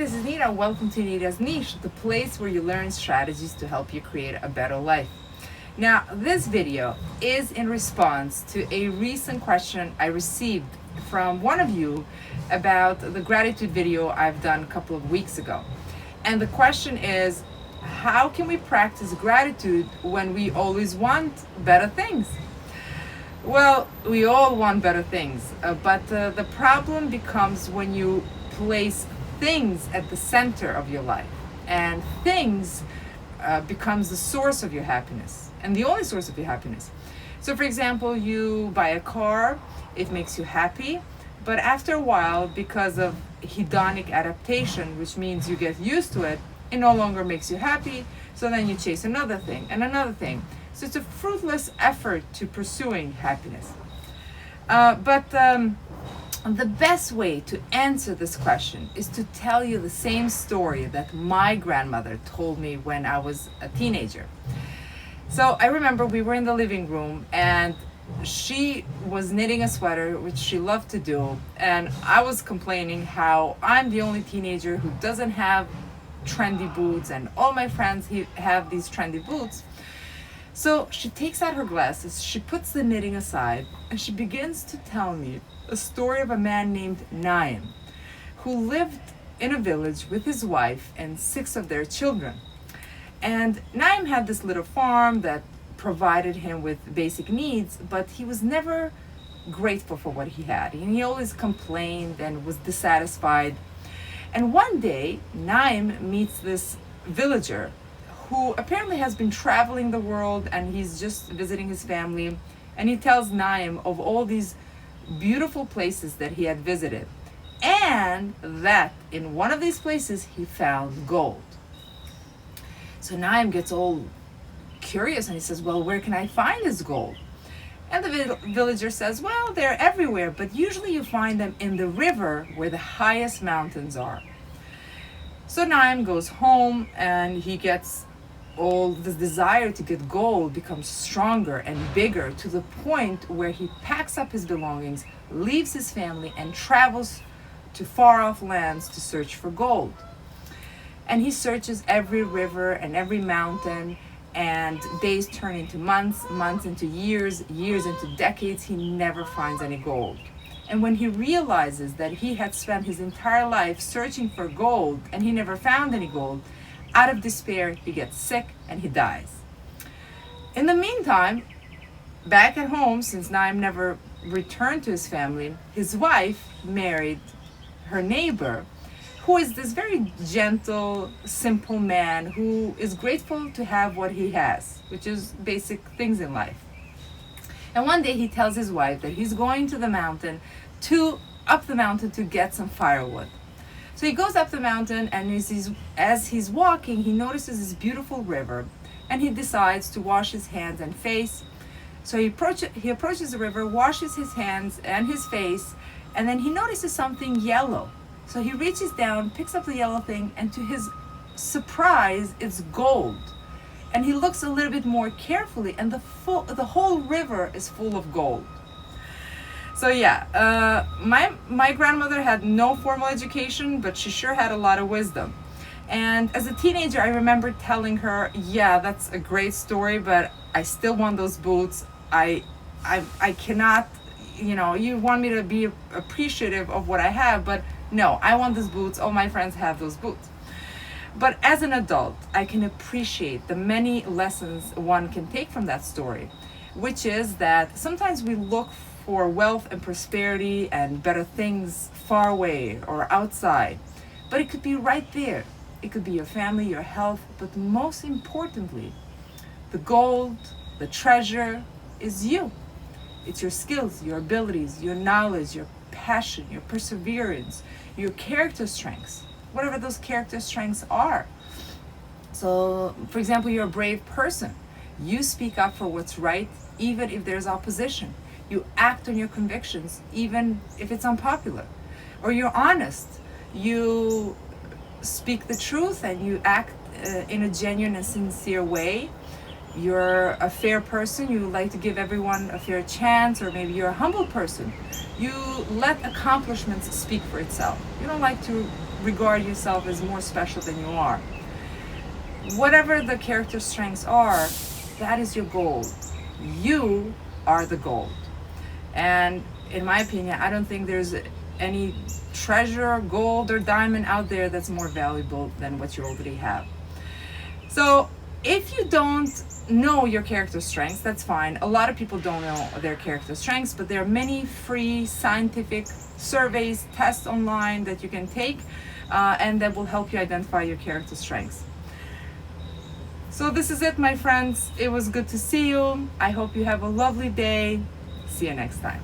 this is Nita. Welcome to Nita's Niche, the place where you learn strategies to help you create a better life. Now, this video is in response to a recent question I received from one of you about the gratitude video I've done a couple of weeks ago. And the question is, how can we practice gratitude when we always want better things? Well, we all want better things, but the problem becomes when you place things at the center of your life, and things becomes the source of your happiness and the only source of your happiness. So for example, you buy a car, it makes you happy, but after a while, because of hedonic adaptation, which means you get used to it, it no longer makes you happy, so then you chase another thing and another thing. So it's a fruitless effort to pursuing happiness. But the best way to answer this question is to tell you the same story that my grandmother told me when I was a teenager. So I remember we were in the living room and she was knitting a sweater, which she loved to do, and I was complaining how I'm the only teenager who doesn't have trendy boots and all my friends have these trendy boots. So she takes out her glasses, she puts the knitting aside, and she begins to tell me a story of a man named Naim, who lived in a village with his wife and 6 of their children. And Naim had this little farm that provided him with basic needs, but he was never grateful for what he had. And he always complained and was dissatisfied. And one day, Naim meets this villager who apparently has been traveling the world, and he's just visiting his family. And he tells Naim of all these beautiful places that he had visited, and that in one of these places he found gold. So Naim gets all curious and he says, well, where can I find this gold? And the villager says, well, they're everywhere, but usually you find them in the river where the highest mountains are. So Naim goes home and he gets all this desire to get gold becomes stronger and bigger, to the point where he packs up his belongings, leaves his family, and travels to far off lands to search for gold. And he searches every river and every mountain, and days turn into months, months into years, years into decades. He never finds any gold. And when he realizes that he had spent his entire life searching for gold and he never found any gold, out of despair, he gets sick and he dies. In the meantime, back at home, since Naim never returned to his family, his wife married her neighbor, who is this very gentle, simple man who is grateful to have what he has, which is basic things in life. And one day he tells his wife that he's going to the mountain, up the mountain to get some firewood. So he goes up the mountain, and as he's walking, he notices this beautiful river, and he decides to wash his hands and face. So he approaches the river, washes his hands and his face, and then he notices something yellow. So he reaches down, picks up the yellow thing, and to his surprise, it's gold. And he looks a little bit more carefully, and the whole river is full of gold. So yeah, my grandmother had no formal education, but she sure had a lot of wisdom. And as a teenager, I remember telling her, yeah, that's a great story, but I still want those boots. I cannot, you want me to be appreciative of what I have, but no, I want those boots. All my friends have those boots. But as an adult, I can appreciate the many lessons one can take from that story, which is that sometimes we look for wealth and prosperity and better things far away or outside, but it could be right there. It could be your family, your health, but most importantly, the gold, the treasure is you. It's your skills, your abilities, your knowledge, your passion, your perseverance, your character strengths, whatever those character strengths are. So, for example, you're a brave person. You speak up for what's right, even if there's opposition. You act on your convictions, even if it's unpopular. Or you're honest. You speak the truth and you act in a genuine and sincere way. You're a fair person. You like to give everyone a fair chance, or maybe you're a humble person. You let accomplishments speak for itself. You don't like to regard yourself as more special than you are. Whatever the character strengths are, that is your gold. You are the gold. And in my opinion, I don't think there's any treasure, gold, or diamond out there that's more valuable than what you already have. So if you don't know your character strengths, that's fine. A lot of people don't know their character strengths, but there are many free scientific surveys, tests online that you can take, and that will help you identify your character strengths. So this is it, my friends. It was good to see you. I hope you have a lovely day. See you next time.